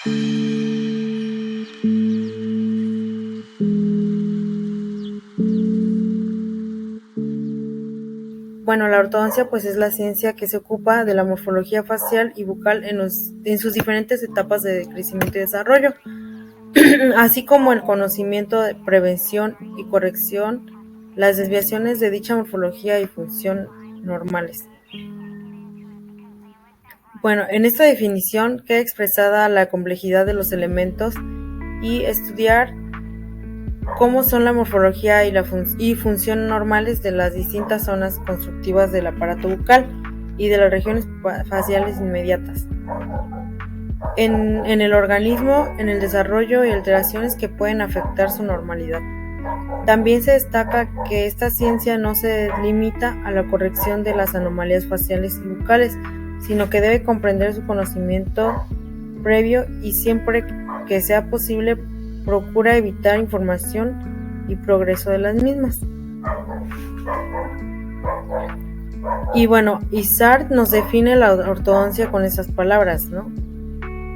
Bueno, la ortodoncia pues es la ciencia que se ocupa de la morfología facial y bucal en sus diferentes etapas de crecimiento y desarrollo, así como el conocimiento de prevención y corrección, las desviaciones de dicha morfología y función normales. Bueno, en esta definición queda expresada la complejidad de los elementos y estudiar cómo son la morfología y función normales de las distintas zonas constructivas del aparato bucal y de las regiones faciales inmediatas en el organismo, en el desarrollo y alteraciones que pueden afectar su normalidad. También se destaca que esta ciencia no se limita a la corrección de las anomalías faciales y bucales, sino que debe comprender su conocimiento previo y siempre que sea posible procura evitar información y progreso de las mismas. Y bueno, Isard nos define la ortodoncia con esas palabras, ¿no?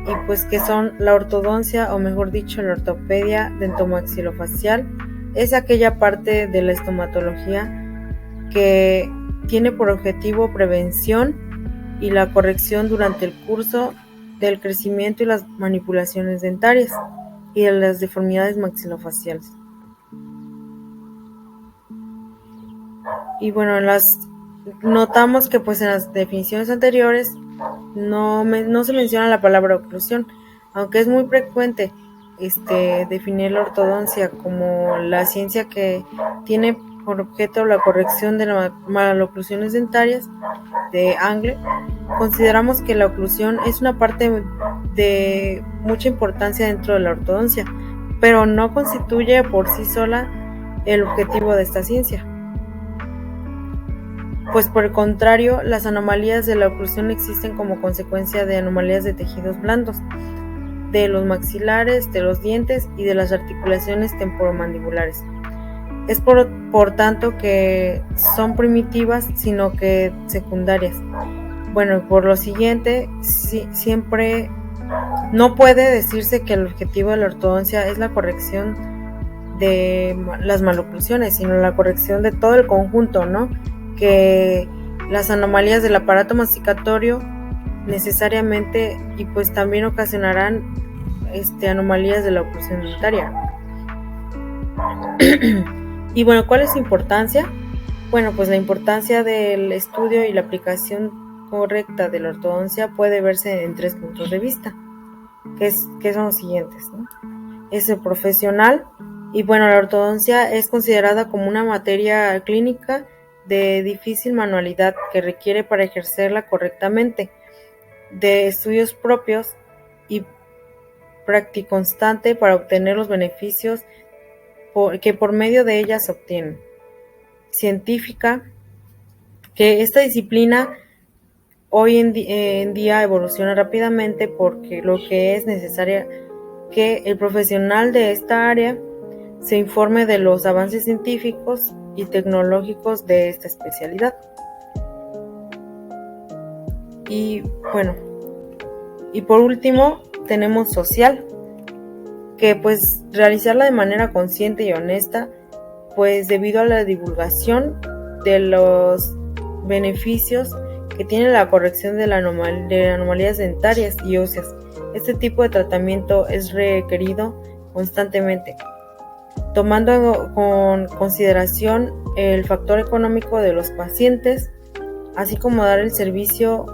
Y pues que son la ortodoncia, o mejor dicho, la ortopedia dentomaxilofacial, es aquella parte de la estomatología que tiene por objetivo prevención y la corrección durante el curso del crecimiento y las manipulaciones dentarias y de las deformidades maxilofaciales. Y bueno, notamos que pues en las definiciones anteriores no se menciona la palabra oclusión, aunque es muy frecuente definir la ortodoncia como la ciencia que tiene por objeto la corrección de las maloclusiones dentarias de Angle. Consideramos que la oclusión es una parte de mucha importancia dentro de la ortodoncia, pero no constituye por sí sola el objetivo de esta ciencia. Pues por el contrario, las anomalías de la oclusión existen como consecuencia de anomalías de tejidos blandos, de los maxilares, de los dientes y de las articulaciones temporomandibulares. Es por tanto que son primitivas, sino que secundarias. Bueno, por lo siguiente, siempre no puede decirse que el objetivo de la ortodoncia es la corrección de las maloclusiones, sino la corrección de todo el conjunto, ¿no? Que las anomalías del aparato masticatorio necesariamente y pues también ocasionarán anomalías de la oclusión dentaria. Y bueno, ¿cuál es su importancia? Bueno, pues la importancia del estudio y la aplicación correcta de la ortodoncia puede verse en 3 puntos de vista, que son los siguientes, ¿no? Es el profesional, y bueno, la ortodoncia es considerada como una materia clínica de difícil manualidad que requiere para ejercerla correctamente, de estudios propios y práctica constante para obtener los beneficios que por medio de ella se obtienen. Científica, que esta disciplina hoy en día evoluciona rápidamente porque lo que es necesario que el profesional de esta área se informe de los avances científicos y tecnológicos de esta especialidad. Y bueno, y por último tenemos social, que pues realizarla de manera consciente y honesta, pues debido a la divulgación de los beneficios que tiene la corrección de anomalías dentarias y óseas. Este tipo de tratamiento es requerido constantemente, tomando con consideración el factor económico de los pacientes, así como dar el servicio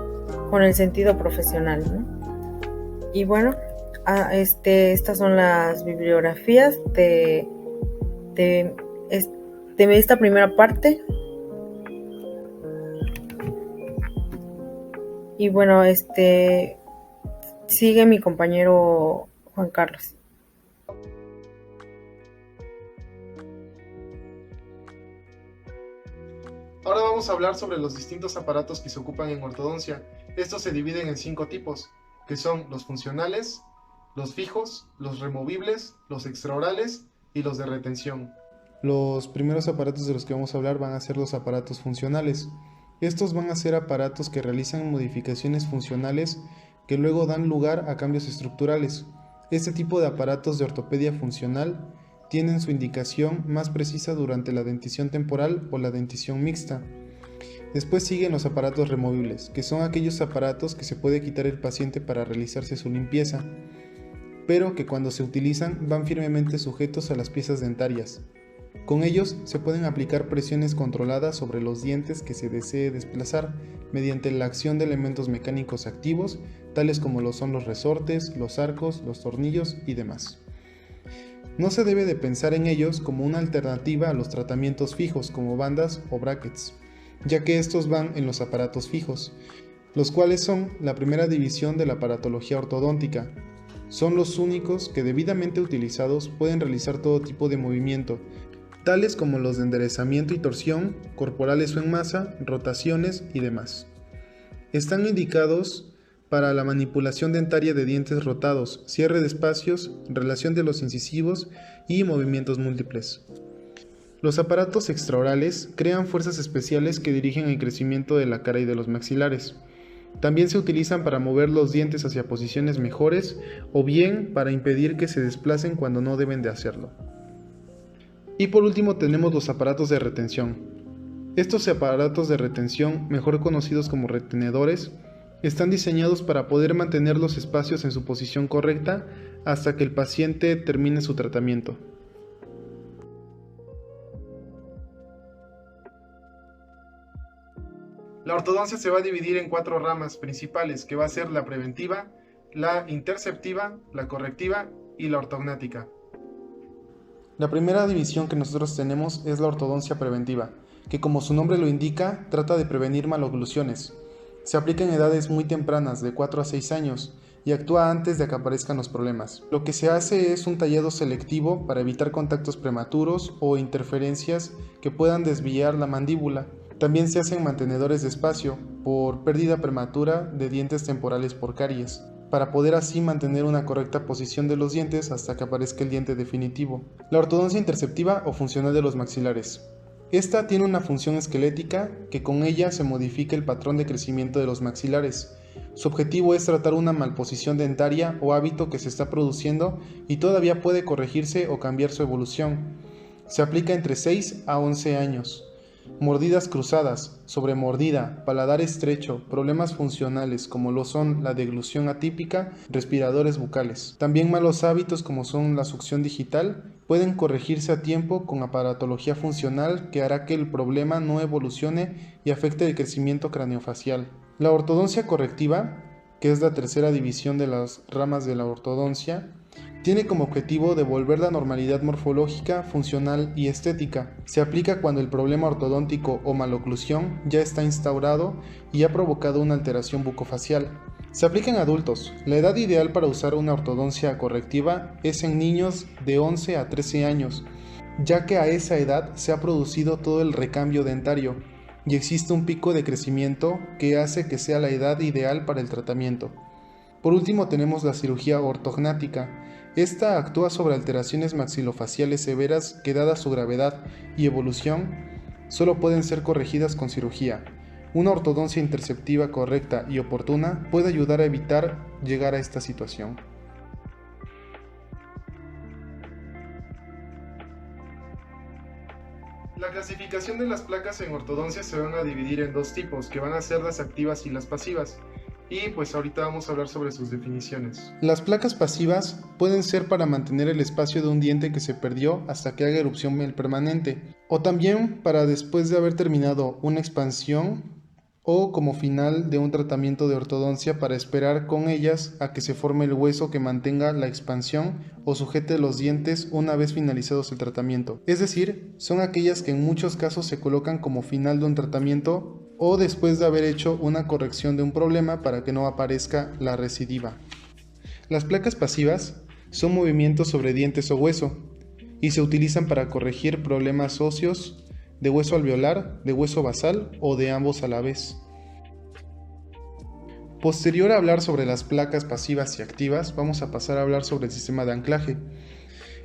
con el sentido profesional, ¿no? Y bueno, estas son las bibliografías de esta primera parte. Y bueno, sigue mi compañero Juan Carlos. Ahora vamos a hablar sobre los distintos aparatos que se ocupan en ortodoncia. Estos se dividen en 5 tipos, que son los funcionales, los fijos, los removibles, los extraorales y los de retención. Los primeros aparatos de los que vamos a hablar van a ser los aparatos funcionales. Estos van a ser aparatos que realizan modificaciones funcionales que luego dan lugar a cambios estructurales. Este tipo de aparatos de ortopedia funcional tienen su indicación más precisa durante la dentición temporal o la dentición mixta. Después siguen los aparatos removibles, que son aquellos aparatos que se puede quitar el paciente para realizarse su limpieza, pero que cuando se utilizan van firmemente sujetos a las piezas dentarias. Con ellos se pueden aplicar presiones controladas sobre los dientes que se desee desplazar mediante la acción de elementos mecánicos activos, tales como lo son los resortes, los arcos, los tornillos y demás. No se debe de pensar en ellos como una alternativa a los tratamientos fijos como bandas o brackets, ya que estos van en los aparatos fijos, los cuales son la primera división de la aparatología ortodóntica. Son los únicos que debidamente utilizados pueden realizar todo tipo de movimiento, tales como los de enderezamiento y torsión, corporales o en masa, rotaciones y demás. Están indicados para la manipulación dentaria de dientes rotados, cierre de espacios, relación de los incisivos y movimientos múltiples. Los aparatos extraorales crean fuerzas especiales que dirigen el crecimiento de la cara y de los maxilares. También se utilizan para mover los dientes hacia posiciones mejores o bien para impedir que se desplacen cuando no deben de hacerlo. Y por último tenemos los aparatos de retención. Estos aparatos de retención, mejor conocidos como retenedores, están diseñados para poder mantener los espacios en su posición correcta hasta que el paciente termine su tratamiento. La ortodoncia se va a dividir en 4 ramas principales, que va a ser la preventiva, la interceptiva, la correctiva y la ortognática. La primera división que nosotros tenemos es la ortodoncia preventiva, que como su nombre lo indica, trata de prevenir maloclusiones. Se aplica en edades muy tempranas, de 4 a 6 años, y actúa antes de que aparezcan los problemas. Lo que se hace es un tallado selectivo para evitar contactos prematuros o interferencias que puedan desviar la mandíbula. También se hacen mantenedores de espacio por pérdida prematura de dientes temporales por caries, para poder así mantener una correcta posición de los dientes hasta que aparezca el diente definitivo. La ortodoncia interceptiva o funcional de los maxilares. Esta tiene una función esquelética que con ella se modifica el patrón de crecimiento de los maxilares. Su objetivo es tratar una malposición dentaria o hábito que se está produciendo y todavía puede corregirse o cambiar su evolución. Se aplica entre 6 a 11 años. Mordidas cruzadas, sobremordida, paladar estrecho, problemas funcionales como lo son la deglución atípica, respiradores bucales. También malos hábitos como son la succión digital pueden corregirse a tiempo con aparatología funcional que hará que el problema no evolucione y afecte el crecimiento craneofacial. La ortodoncia correctiva, que es la tercera división de las ramas de la ortodoncia, tiene como objetivo devolver la normalidad morfológica, funcional y estética. Se aplica cuando el problema ortodóntico o maloclusión ya está instaurado y ha provocado una alteración bucofacial. Se aplica en adultos. La edad ideal para usar una ortodoncia correctiva es en niños de 11 a 13 años, ya que a esa edad se ha producido todo el recambio dentario y existe un pico de crecimiento que hace que sea la edad ideal para el tratamiento. Por último tenemos la cirugía ortognática. Esta actúa sobre alteraciones maxilofaciales severas que, dada su gravedad y evolución, solo pueden ser corregidas con cirugía. Una ortodoncia interceptiva correcta y oportuna puede ayudar a evitar llegar a esta situación. La clasificación de las placas en ortodoncia se van a dividir en 2 tipos, que van a ser las activas y las pasivas. Y pues ahorita vamos a hablar sobre sus definiciones. Las placas pasivas pueden ser para mantener el espacio de un diente que se perdió hasta que haga erupción el permanente, o también para después de haber terminado una expansión o como final de un tratamiento de ortodoncia para esperar con ellas a que se forme el hueso que mantenga la expansión o sujete los dientes una vez finalizados el tratamiento. Es decir, son aquellas que en muchos casos se colocan como final de un tratamiento o después de haber hecho una corrección de un problema para que no aparezca la recidiva. Las placas pasivas son movimientos sobre dientes o hueso y se utilizan para corregir problemas óseos de hueso alveolar, de hueso basal o de ambos a la vez. Posterior a hablar sobre las placas pasivas y activas, vamos a pasar a hablar sobre el sistema de anclaje.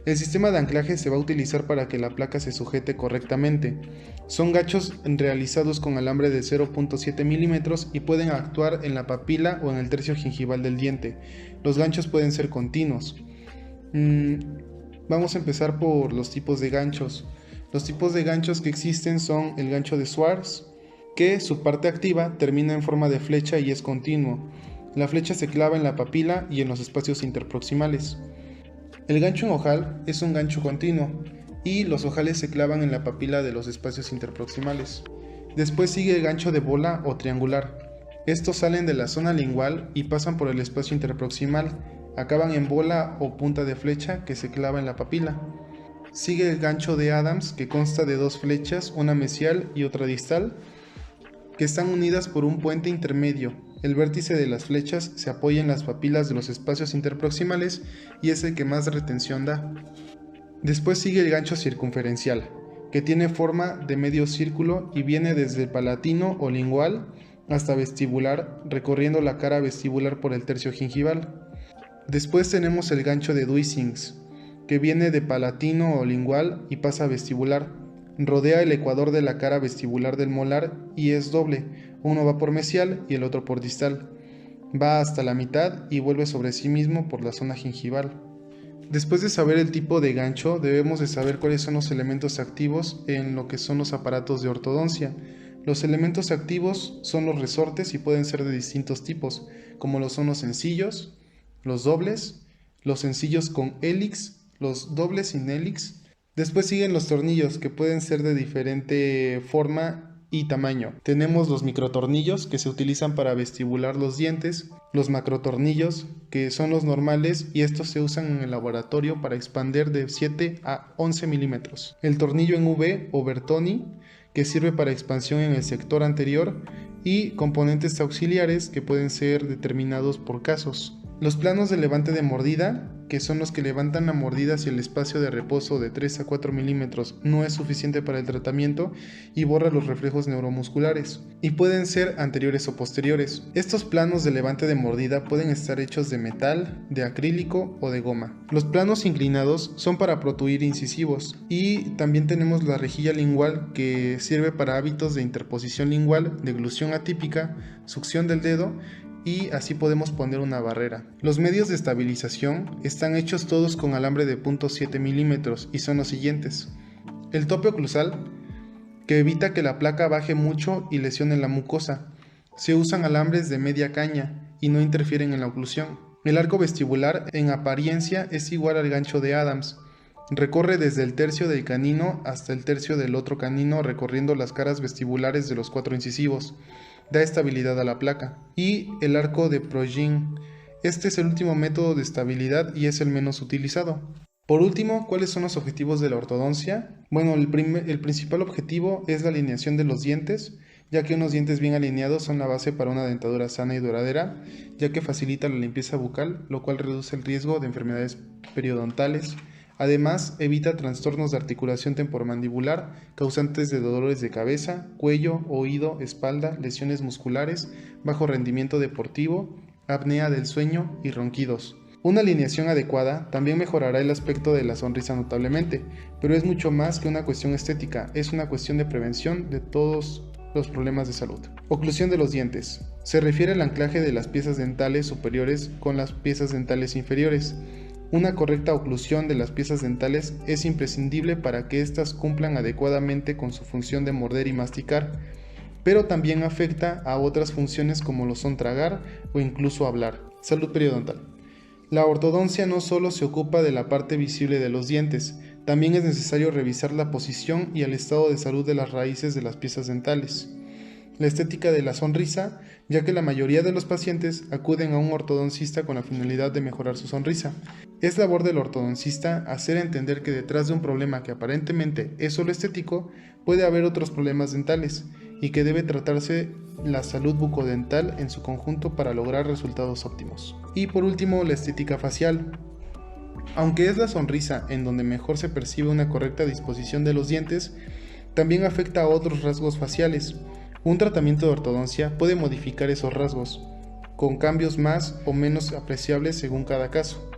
El sistema de anclaje se va a utilizar para que la placa se sujete correctamente. Son ganchos realizados con alambre de 0.7 milímetros y pueden actuar en la papila o en el tercio gingival del diente. Los ganchos pueden ser continuos. Vamos a empezar por los tipos de ganchos. Los tipos de ganchos que existen son el gancho de Swartz, que su parte activa termina en forma de flecha y es continuo. La flecha se clava en la papila y en los espacios interproximales. El gancho en ojal es un gancho continuo y los ojales se clavan en la papila de los espacios interproximales. Después sigue el gancho de bola o triangular. Estos salen de la zona lingual y pasan por el espacio interproximal, acaban en bola o punta de flecha que se clava en la papila. Sigue el gancho de Adams, que consta de dos flechas, una mesial y otra distal, que están unidas por un puente intermedio. El vértice de las flechas se apoya en las papilas de los espacios interproximales y es el que más retención da. Después sigue el gancho circunferencial, que tiene forma de medio círculo y viene desde el palatino o lingual hasta vestibular, recorriendo la cara vestibular por el tercio gingival. Después tenemos el gancho de Duisings, que viene de palatino o lingual y pasa a vestibular. Rodea el ecuador de la cara vestibular del molar y es doble, uno va por mesial y el otro por distal. Va hasta la mitad y vuelve sobre sí mismo por la zona gingival. Después de saber el tipo de gancho, debemos de saber cuáles son los elementos activos en lo que son los aparatos de ortodoncia. Los elementos activos son los resortes y pueden ser de distintos tipos, como lo son los sencillos, los dobles, los sencillos con hélix, los dobles sin hélix. Después siguen los tornillos, que pueden ser de diferente forma y tamaño. Tenemos los microtornillos, que se utilizan para vestibular los dientes, los macrotornillos, que son los normales y estos se usan en el laboratorio para expander de 7 a 11 milímetros. El tornillo en V o Bertoni, que sirve para expansión en el sector anterior, y componentes auxiliares que pueden ser determinados por casos. Los planos de levante de mordida, que son los que levantan la mordida si el espacio de reposo de 3 a 4 milímetros no es suficiente para el tratamiento y borra los reflejos neuromusculares, y pueden ser anteriores o posteriores. Estos planos de levante de mordida pueden estar hechos de metal, de acrílico o de goma. Los planos inclinados son para protuir incisivos, y también tenemos la rejilla lingual, que sirve para hábitos de interposición lingual, deglución atípica, succión del dedo, y así podemos poner una barrera. Los medios de estabilización están hechos todos con alambre de 0.7 milímetros y son los siguientes. El tope oclusal, que evita que la placa baje mucho y lesione la mucosa. Se usan alambres de media caña y no interfieren en la oclusión. El arco vestibular en apariencia es igual al gancho de Adams. Recorre desde el tercio del canino hasta el tercio del otro canino, recorriendo las caras vestibulares de los 4 incisivos. Da estabilidad a la placa. Y el arco de Progin. Este es el último método de estabilidad y es el menos utilizado. Por último, ¿cuáles son los objetivos de la ortodoncia? Bueno, el principal objetivo es la alineación de los dientes, ya que unos dientes bien alineados son la base para una dentadura sana y duradera, ya que facilita la limpieza bucal, lo cual reduce el riesgo de enfermedades periodontales. Además, evita trastornos de articulación temporomandibular, causantes de dolores de cabeza, cuello, oído, espalda, lesiones musculares, bajo rendimiento deportivo, apnea del sueño y ronquidos. Una alineación adecuada también mejorará el aspecto de la sonrisa notablemente, pero es mucho más que una cuestión estética, es una cuestión de prevención de todos los problemas de salud. Oclusión de los dientes. Se refiere al anclaje de las piezas dentales superiores con las piezas dentales inferiores. Una correcta oclusión de las piezas dentales es imprescindible para que éstas cumplan adecuadamente con su función de morder y masticar, pero también afecta a otras funciones como lo son tragar o incluso hablar. Salud periodontal. La ortodoncia no solo se ocupa de la parte visible de los dientes, también es necesario revisar la posición y el estado de salud de las raíces de las piezas dentales. La estética de la sonrisa, ya que la mayoría de los pacientes acuden a un ortodoncista con la finalidad de mejorar su sonrisa. Es labor del ortodoncista hacer entender que detrás de un problema que aparentemente es solo estético, puede haber otros problemas dentales, y que debe tratarse la salud bucodental en su conjunto para lograr resultados óptimos. Y por último, la estética facial. Aunque es la sonrisa en donde mejor se percibe una correcta disposición de los dientes, también afecta a otros rasgos faciales. Un tratamiento de ortodoncia puede modificar esos rasgos, con cambios más o menos apreciables según cada caso.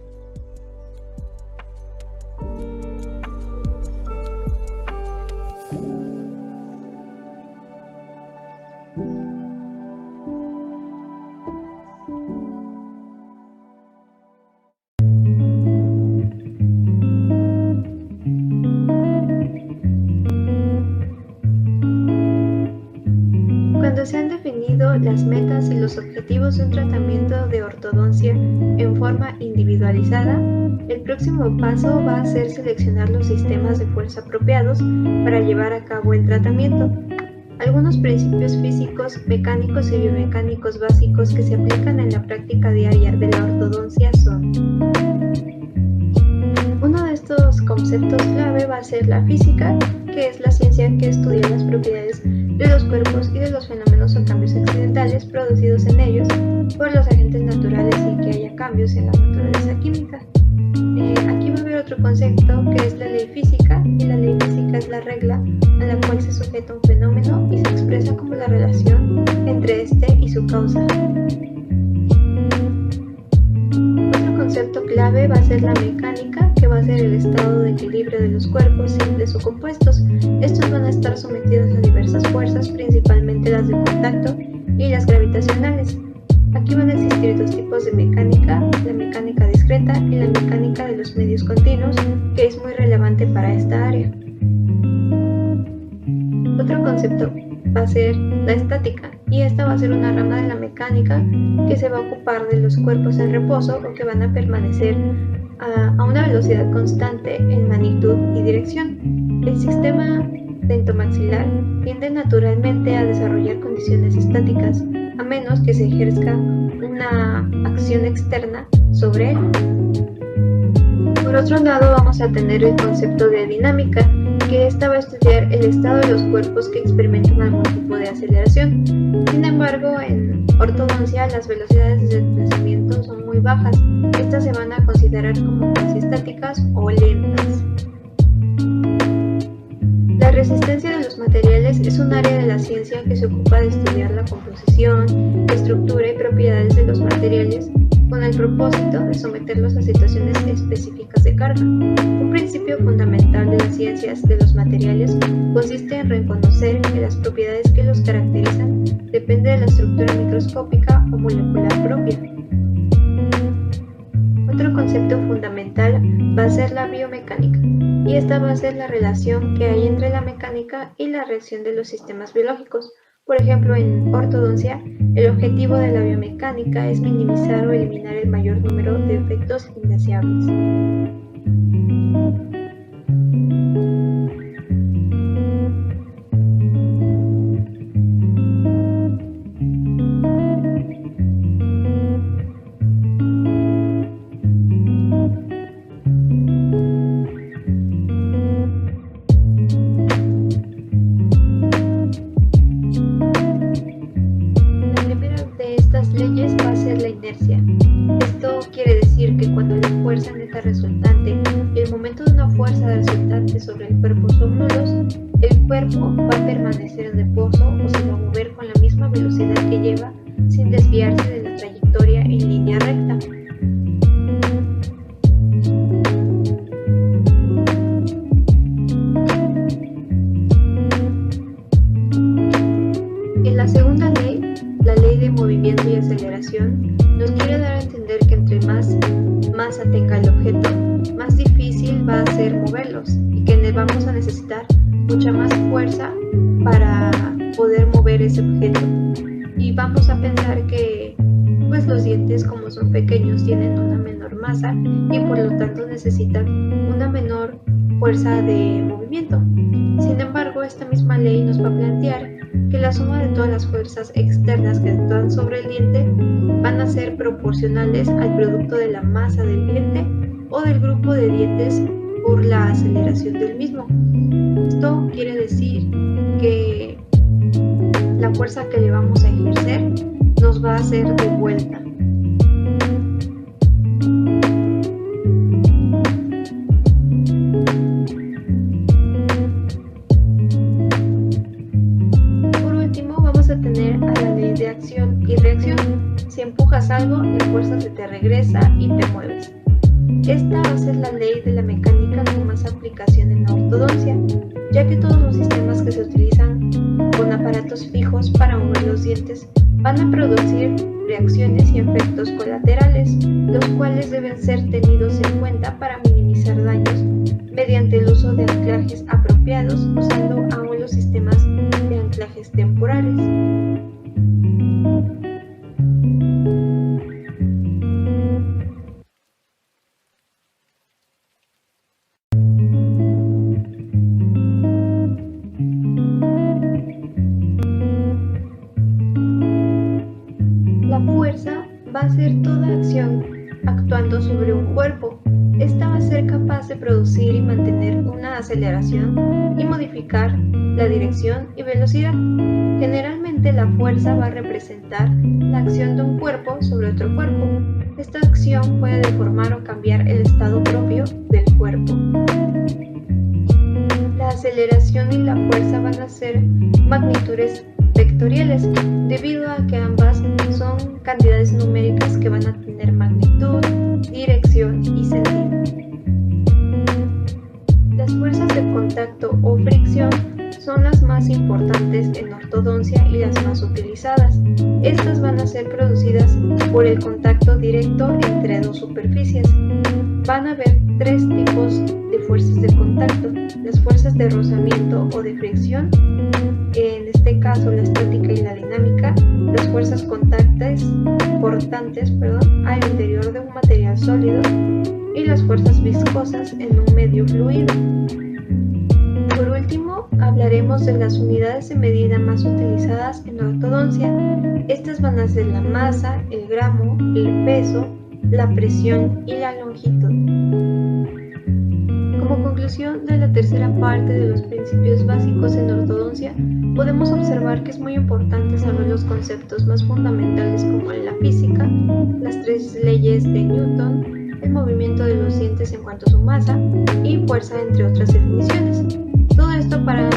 los objetivos de un tratamiento de ortodoncia en forma individualizada, el próximo paso va a ser seleccionar los sistemas de fuerza apropiados para llevar a cabo el tratamiento. Algunos principios físicos, mecánicos y biomecánicos básicos que se aplican en la práctica diaria de la ortodoncia son: uno de estos conceptos clave va a ser la física, que es la ciencia que estudia las propiedades de los cuerpos y de los fenómenos o cambios accidentales producidos en ellos por los agentes naturales y que haya cambios en la naturaleza química. Aquí va a haber otro concepto que es la ley física, y la ley física es la regla a la cual se sujeta un fenómeno y se expresa como la relación entre este y su causa. Otro concepto clave va a ser la mecánica, que va a ser el estado de equilibrio de los cuerpos simples o compuestos. Estos van a estar sometidos a diversas fuerzas, principalmente las de contacto y las gravitacionales. Aquí van a existir dos tipos de mecánica: la mecánica discreta y la mecánica de los medios continuos, que es muy relevante para esta área. Otro concepto va a ser la estática, y esta va a ser una rama de la mecánica que se va a ocupar de los cuerpos en reposo o que van a permanecer a una velocidad constante en magnitud y dirección. El sistema dentomaxilar tiende naturalmente a desarrollar condiciones estáticas, a menos que se ejerza una acción externa sobre él. Por otro lado, vamos a tener el concepto de dinámica, que esta va a estudiar el estado de los cuerpos que experimentan algún tipo de aceleración. Sin embargo, en ortodoncia las velocidades de desplazamiento son muy bajas. Estas se van a considerar como casi estáticas o lentas. La resistencia de los materiales es un área de la ciencia que se ocupa de estudiar la composición, estructura y propiedades de los materiales con el propósito de someterlos a situaciones específicas de carga. Un principio fundamental de las ciencias de los materiales consiste en reconocer que las propiedades que los caracterizan dependen de la estructura microscópica o molecular propia. Otro concepto fundamental va a ser la biomecánica, y esta va a ser la relación que hay entre la mecánica y la reacción de los sistemas biológicos. Por ejemplo, en ortodoncia, el objetivo de la biomecánica es minimizar o eliminar el mayor número de efectos indeseables. Leyes va a ser la inercia. Esto quiere decir que cuando la fuerza neta resultante y el momento de una fuerza resultante sobre el cuerpo son nulos, el cuerpo va a permanecer en reposo o se va a mover con la misma velocidad que lleva sin desviarse de la trayectoria en línea recta. En la segunda ley, la ley de movimiento y aceleración, nos quiere dar a entender que entre más masa tenga el objeto, más difícil va a ser moverlos y que vamos a necesitar mucha más fuerza para poder mover ese objeto. Y vamos a pensar que pues los dientes, como son pequeños, tienen una menor masa y por lo tanto necesitan una menor fuerza de movimiento. Sin embargo, esta misma ley nos va a plantear que la suma de todas las fuerzas externas que actúan sobre el diente van a ser proporcionales al producto de la masa del diente o del grupo de dientes por la aceleración del mismo. Esto quiere decir que la fuerza que le vamos a ejercer nos va a hacer de vuelta. Tener a la ley de acción y reacción. Si empujas algo, la fuerza se te regresa y te mueves. Esta va a ser la ley de la mecánica con más aplicación en la ortodoncia, ya que todos los sistemas que se utilizan con aparatos fijos para mover los dientes van a producir reacciones y efectos colaterales, los cuales deben ser tenidos en cuenta para minimizar daños mediante el uso de anclajes apropiados, usando aún los sistemas de anclajes temporales. actuando sobre un cuerpo. Esta va a ser capaz de producir y mantener una aceleración y modificar la dirección y velocidad. Generalmente la fuerza va a representar la acción de un cuerpo sobre otro cuerpo. Esta acción puede deformar o cambiar el estado propio del cuerpo. La aceleración y la fuerza van a ser magnitudes vectoriales, debido a que ambas son cantidades numéricas que van a tener magnitud, dirección y sentido. Las fuerzas de contacto o fricción son las más importantes en ortodoncia y las más utilizadas. Estas van a ser producidas por el contacto directo entre dos superficies. Van a haber tres tipos de fuerzas de contacto: las fuerzas de rozamiento o de fricción, en este caso la estática y la dinámica, las fuerzas portantes al interior de un material sólido y las fuerzas viscosas en un medio fluido. Por último, hablaremos de las unidades de medida más utilizadas en la ortodoncia. Estas van a ser la masa, el gramo, el peso, la presión y la longitud. Como conclusión de la tercera parte de los principios básicos en ortodoncia, podemos observar que es muy importante saber los conceptos más fundamentales como la física, las tres leyes de Newton, el movimiento de los dientes en cuanto a su masa y fuerza, entre otras definiciones. Todo esto para